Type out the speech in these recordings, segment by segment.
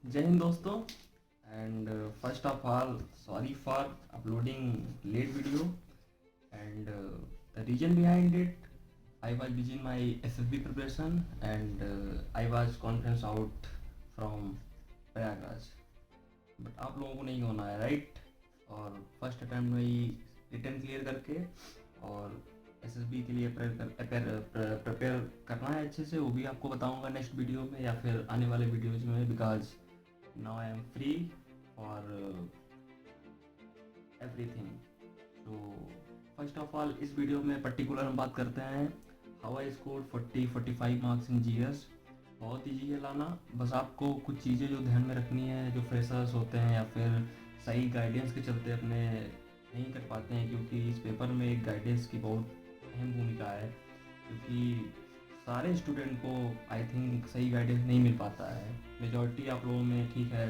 जय हिंद दोस्तों। And first of all sorry for uploading late video and the reason behind it I was busy in my SSB preparation and I was conference out from Prayagraj. But आप लोगों को नहीं होना है right. और first attempt में ही return clear करके और एसएसबी के लिए प्रिपेयर करना है अच्छे से, वो भी आपको बताऊंगा नेक्स्ट वीडियो में या फिर आने वाले वीडियोज में, because now I am free for everything. तो फर्स्ट ऑफ ऑल इस वीडियो में पर्टिकुलर हम बात करते हैं how I score 40-45 marks in GS. बहुत ईजी है लाना, बस आपको कुछ चीज़ें जो ध्यान में रखनी है, जो फ्रेशर्स होते हैं या फिर सही गाइडेंस के चलते अपने नहीं कर पाते हैं, क्योंकि इस पेपर में एक गाइडेंस की बहुत अहम भूमिका है। क्योंकि सारे स्टूडेंट को आई थिंक सही गाइडेंस नहीं मिल पाता है। मेजॉरिटी आप लोगों में ठीक है,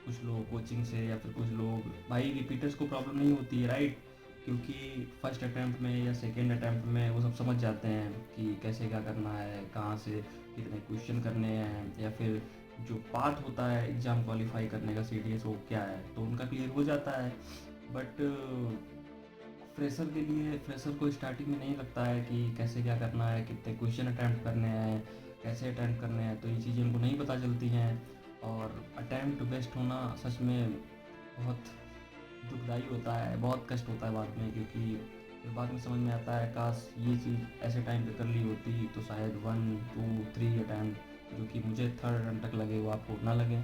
कुछ लोग कोचिंग से या फिर कुछ लोग भाई रिपीटर्स को प्रॉब्लम नहीं होती है राइट, क्योंकि फर्स्ट अटैम्प्ट में या सेकेंड अटैम्प्ट में वो सब समझ जाते हैं कि कैसे क्या करना है, कहाँ से कितने क्वेश्चन करने हैं, या फिर जो पाथ होता है एग्ज़ाम क्वालिफाई करने का सीडीएस वो क्या है, तो उनका क्लियर हो जाता है। बट फ्रेशर के लिए, फ्रेशर को स्टार्टिंग में नहीं लगता है कि कैसे क्या करना है, कितने क्वेश्चन अटैम्प्ट करने हैं, कैसे अटैम्प्ट करने हैं, तो ये चीज़ें उनको नहीं पता चलती हैं। और अटैम्प्ट बेस्ट होना सच में बहुत दुखदाई होता है, बहुत कष्ट होता है बाद में, क्योंकि फिर बाद में समझ में आता है काश ये चीज़ ऐसे टाइम पे कर ली होती तो शायद 1 2 3 अटैम्प्ट जो कि मुझे थर्ड अटैम्प्ट तक लगे वो आपको ना लगे।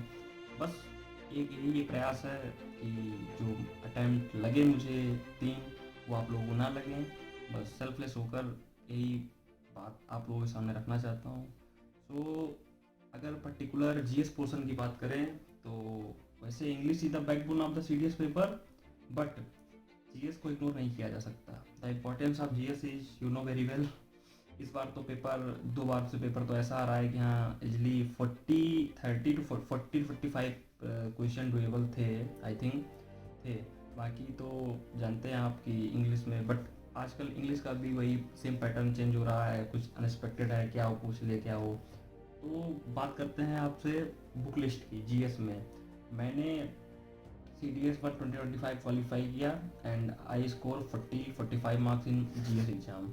बस एक यही प्रयास है कि जो अटैम्प्ट लगे मुझे 3 वो आप लोगों को ना लगें। बस सेल्फलेस होकर यही बात आप लोगों के सामने रखना चाहता हूँ। सो अगर पर्टिकुलर जीएस पोर्शन की बात करें तो वैसे English is the backbone of the CDS paper, but GS को इग्नोर नहीं किया जा सकता। The importance of GS is you know very well. इस बार तो पेपर 2 बार से पेपर तो ऐसा आ रहा है कि हाँ इजली 40-45 क्वेश्चन डुएबल थे आई थिंक थे। बाकी तो जानते हैं आप कि इंग्लिश में, बट आजकल इंग्लिश का भी वही सेम पैटर्न चेंज हो रहा है, कुछ अनएक्सपेक्टेड है, क्या हो पूछ ले क्या हो। तो बात करते हैं आपसे बुक लिस्ट की जीएस में। मैंने सी डी एस पर 2025 क्वालिफाई किया and I score 40-45 marks in G S exam.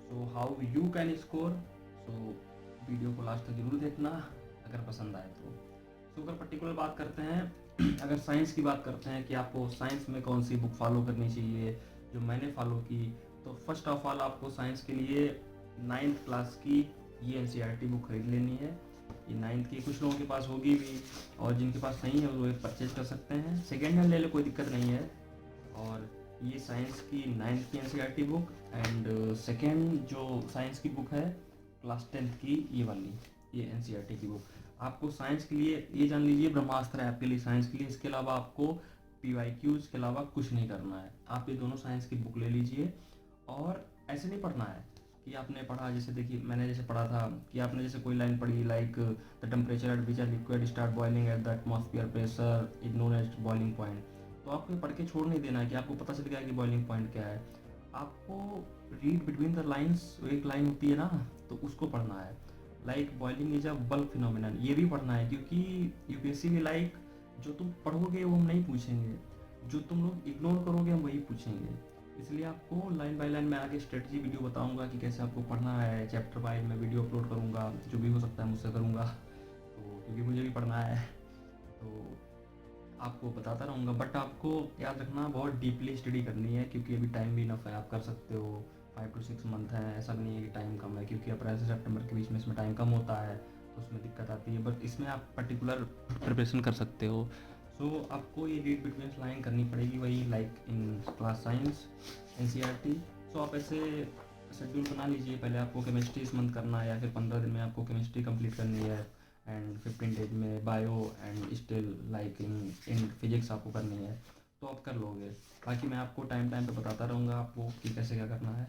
So how you can score, so video को लास्ट तक जरूर देखना अगर पसंद आए तो। सो अगर पर्टिकुलर बात करते हैं अगर साइंस की बात करते हैं कि आपको साइंस में कौन सी बुक फॉलो करनी चाहिए, जो मैंने फॉलो की, तो फर्स्ट ऑफ ऑल आपको साइंस के लिए 9th क्लास की ये एन बुक खरीद लेनी है। ये 9th की कुछ लोगों के पास होगी भी, और जिनके पास नहीं है वो परचेज कर सकते हैं, सेकेंड हैंड ले लो कोई दिक्कत नहीं है। और ये साइंस की 9th की एन बुक एंड सेकेंड जो साइंस की बुक है क्लास 10th की ये वाली, ये एन की बुक। आपको साइंस के लिए ये जान लीजिए ब्रह्मास्त्र है आपके लिए साइंस के लिए। इसके अलावा आपको पीवाईक्यूज के अलावा कुछ नहीं करना है। आप ये दोनों साइंस की बुक ले लीजिए। और ऐसे नहीं पढ़ना है कि आपने पढ़ा, जैसे देखिए मैंने जैसे पढ़ा था कि आपने जैसे कोई लाइन पढ़ी like the temperature at which a liquid start boiling at the atmosphere pressure is known as boiling point. तो आपको ये पढ़ के छोड़ नहीं देना है कि आपको पता चल गया कि बॉइलिंग पॉइंट क्या है। आपको रीड बिटवीन द लाइन्स, एक लाइन होती है ना, तो उसको पढ़ना है। Like boiling is a bulk phenomenon, ये भी पढ़ना है, क्योंकि यूपीएससी में लाइक जो तुम पढ़ोगे वो हम नहीं पूछेंगे, जो तुम लोग इग्नोर करोगे हम वही पूछेंगे। इसलिए आपको लाइन बाय लाइन मैं आगे स्ट्रेटजी वीडियो बताऊंगा कि कैसे आपको पढ़ना है, चैप्टर वाइज मैं वीडियो अपलोड करूंगा, जो भी हो सकता है मुझसे करूंगा, तो क्योंकि मुझे भी पढ़ना है तो आपको बताता रहूँगा। बट आपको याद रखना बहुत डीपली स्टडी करनी है, क्योंकि अभी टाइम भी इनफ है, आप कर सकते हो। 5 to 6 मंथ है, ऐसा भी नहीं है कि टाइम कम है, क्योंकि अप्रैल से सितंबर के बीच में इसमें टाइम कम होता है तो उसमें दिक्कत आती है, बट इसमें आप पर्टिकुलर प्रिपरेशन कर सकते हो। सो आपको ये रीड बिटवीन लाइन करनी पड़ेगी, वही like in class science and. So आप ऐसे शेड्यूल बना लीजिए, पहले आपको केमिस्ट्री इस मंथ करना है या फिर 15 दिन में आपको केमिस्ट्री कंप्लीट करनी है, एंड 15 डेज में bio and still like in physics आपको करनी है, तो आप कर लोगे। बाकी मैं आपको टाइम टाइम पे बताता रहूँगा आपको कि कैसे क्या करना है।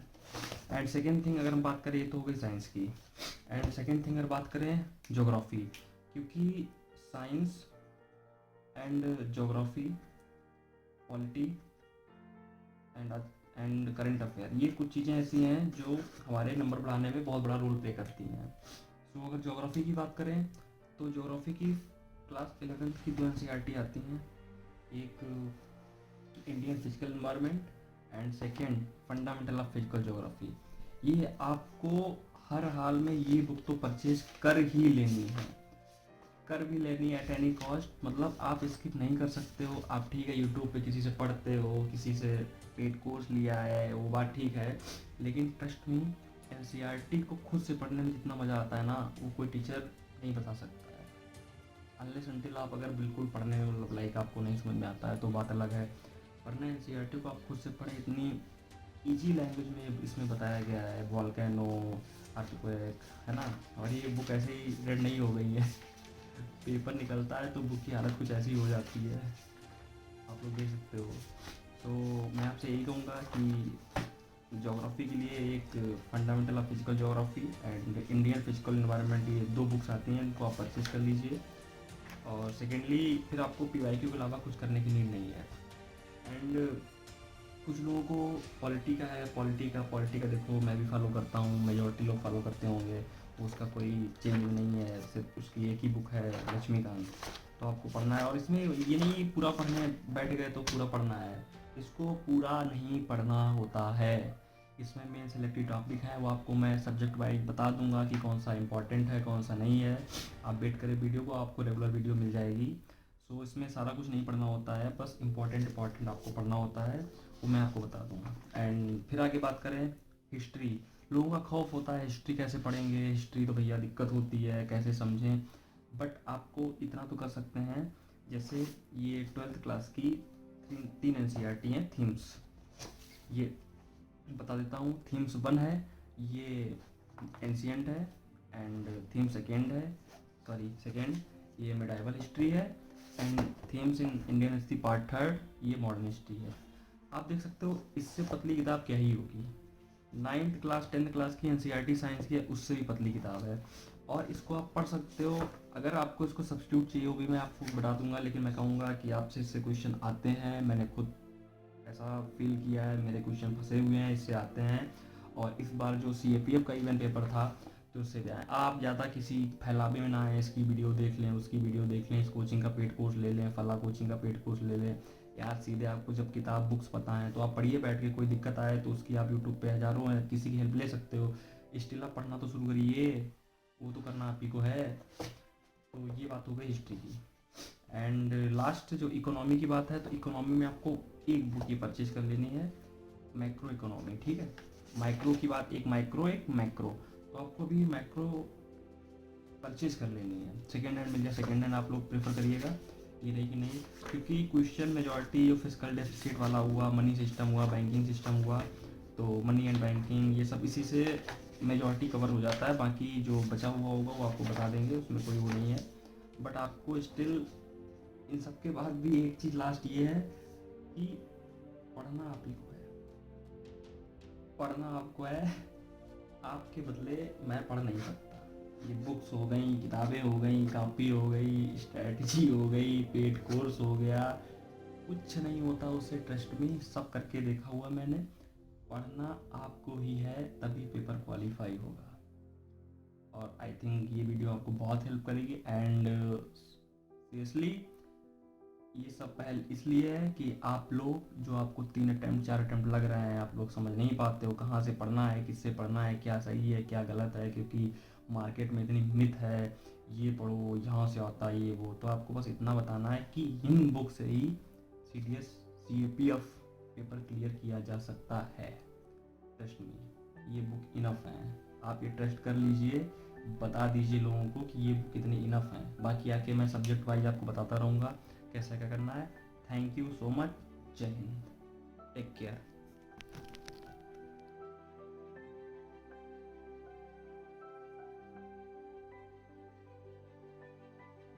एंड सेकेंड थिंग अगर हम बात करें, ये तो हो गई साइंस की। एंड सेकेंड थिंग अगर बात करें जोग्राफ़ी, क्योंकि science and geography, polity and and current affair, ये कुछ चीज़ें ऐसी हैं जो हमारे नंबर बढ़ाने में बहुत बड़ा रोल प्ले करती हैं। सो अगर जोग्राफ़ी की बात करें तो जोग्राफ़ी की क्लास 11th की 2 एनसीईआरटी आती हैं, एक Indian physical environment and second fundamental of physical geography. ये आपको हर हाल में ये बुक तो परचेज कर ही लेनी है, कर भी लेनी है एट एनी कॉस्ट। मतलब आप स्किप नहीं कर सकते हो। आप ठीक है यूट्यूब पे किसी से पढ़ते हो, किसी से पेड कोर्स लिया है, वो बात ठीक है, लेकिन ट्रस्ट मी एनसीईआरटी को खुद से पढ़ने में जितना मज़ा आता है ना, वो कोई टीचर नहीं बता सकता है। अनलेस अनटिल आप अगर बिल्कुल पढ़ने में मतलब लाइक आपको नहीं समझ में आता है तो बात अलग है, वरना एनसीईआरटी को आप खुद से पढ़ें। इतनी इजी लैंग्वेज में इसमें बताया गया है, वॉल्केनो, अर्थक्वेक, है ना। और ये बुक ऐसे ही रेड नहीं हो गई है पेपर निकलता है तो बुक की हालत कुछ ऐसी हो जाती है, आप लोग देख सकते हो। तो मैं आपसे यही कहूँगा कि ज्योग्राफी के लिए एक fundamental of physical geography and Indian physical environment, ये 2 बुक्स आती हैं, इनको आप परचेज कर लीजिए। और सेकेंडली फिर आपको पीवाईक्यू के अलावा कुछ करने की नीड नहीं है। एंड कुछ लोगों को पॉलिटी का है, पॉलिटी का देखो मैं भी फॉलो करता हूँ, मेजॉरिटी लोग फॉलो करते होंगे, उसका कोई चेंज नहीं है, सिर्फ उसकी एक ही बुक है लक्ष्मीकांत, तो आपको पढ़ना है। और इसमें ये नहीं पूरा पढ़ने बैठ गए तो पूरा पढ़ना है, इसको पूरा नहीं पढ़ना होता है। इसमें मेन सेलेक्टेड टॉपिक है, वो आपको मैं सब्जेक्ट वाइज बता दूंगा कि कौन सा इंपॉर्टेंट है कौन सा नहीं है। आप वेट करें वीडियो को, आपको रेगुलर वीडियो मिल जाएगी। सो इसमें सारा कुछ नहीं पढ़ना होता है, बस इंपॉर्टेंट आपको पढ़ना होता है, वो मैं आपको बता दूंगा। एंड फिर आगे बात करें हिस्ट्री। लोगों का खौफ होता है हिस्ट्री कैसे पढ़ेंगे, हिस्ट्री तो भैया दिक्कत होती है, कैसे समझें। बट आपको इतना तो कर सकते हैं, जैसे ये 12th क्लास की 3 एनसीईआरटी हैं थीम्स, ये बता देता हूँ। थीम्स 1 है, ये एंशियंट है, एंड थीम सेकेंड ये मिडाइवल हिस्ट्री है, and themes in Indian history part 3 ये मॉडर्न हिस्ट्री है। आप देख सकते हो इससे पतली किताब क्या ही होगी। 9th क्लास 10th क्लास की एनसीईआरटी साइंस की है, उससे भी पतली किताब है, और इसको आप पढ़ सकते हो। अगर आपको इसको सब्स्टिट्यूट चाहिए वो भी मैं आपको बता दूंगा, लेकिन मैं कहूँगा कि आपसे इससे क्वेश्चन आते हैं, मैंने खुद ऐसा फील किया है, मेरे क्वेश्चन फंसे हुए हैं, इससे आते हैं। और इस बार जो CAPF का इवेंट पेपर था तो उससे भी आए। आप ज़्यादा किसी फैलावे में ना आए, इसकी वीडियो देख लें, उसकी वीडियो देख लें, इस कोचिंग का पेड कोर्स ले लें, फला कोचिंग का पेड कोर्स ले लें। यार सीधे आपको जब किताब बुक्स पता है तो आप पढ़िए बैठ के, कोई दिक्कत आए तो उसकी आप यूट्यूब पे हज़ारों है, किसी की हेल्प ले सकते हो। स्टिल आप पढ़ना तो शुरू करिए, वो तो करना आप ही को है। तो ये बात हो गई हिस्ट्री की। एंड लास्ट जो इकोनॉमी की बात है, तो इकोनॉमी में आपको एक बुक ये परचेज कर लेनी है, मैक्रो इकोनॉमी, ठीक है। माइक्रो की बात, एक माइक्रो एक मैक्रो, तो आपको भी मैक्रो परचेज कर लेनी है। सेकेंड हैंड मिल जाए, सेकेंड हैंड आप लोग प्रेफर करिएगा, ये नहीं कि नहीं, क्योंकि क्वेश्चन मेजॉरिटी फिजिकल डेफिसिट वाला हुआ, मनी सिस्टम हुआ, बैंकिंग सिस्टम हुआ, तो मनी एंड बैंकिंग ये सब इसी से मेजॉरिटी कवर हो जाता है। बाकी जो बचा हुआ होगा वो आपको बता देंगे, उसमें कोई वो नहीं है। बट आपको स्टिल इन सब के बाद भी एक चीज़ लास्ट ये है कि पढ़ना आप ही को है, पढ़ना आपको है, आपके बदले मैं पढ़ नहीं सकता। ये बुक्स हो गई, किताबें हो गई, कॉपी हो गई, स्ट्रेटजी हो गई, पेड कोर्स हो गया, कुछ नहीं होता उससे, ट्रस्ट में सब करके देखा हुआ मैंने। पढ़ना आपको ही है, तभी पेपर क्वालिफाई होगा। और आई थिंक ये वीडियो आपको बहुत हेल्प करेगी। एंड सीरियसली ये सब पहल इसलिए है कि आप लोग जो आपको 3 अटैम्प्ट 4 अटैम्प्ट लग रहे हैं, आप लोग समझ नहीं पाते हो कहाँ से पढ़ना है, किससे पढ़ना है, क्या सही है क्या गलत है, क्योंकि मार्केट में इतनी मिथ है, ये पढ़ो यहाँ से आता है ये वो। तो आपको बस इतना बताना है कि इन बुक से ही CDS CAPF पेपर क्लियर किया जा सकता है। ट्रस्ट में ये बुक इनफ है, आप ये ट्रस्ट कर लीजिए, बता दीजिए लोगों को कि ये बुक कितनी इनफ है। बाकी आके मैं सब्जेक्ट वाइज आपको बताता रहूँगा कैसा क्या करना है। थैंक यू सो मच, जय हिंद, टेक केयर।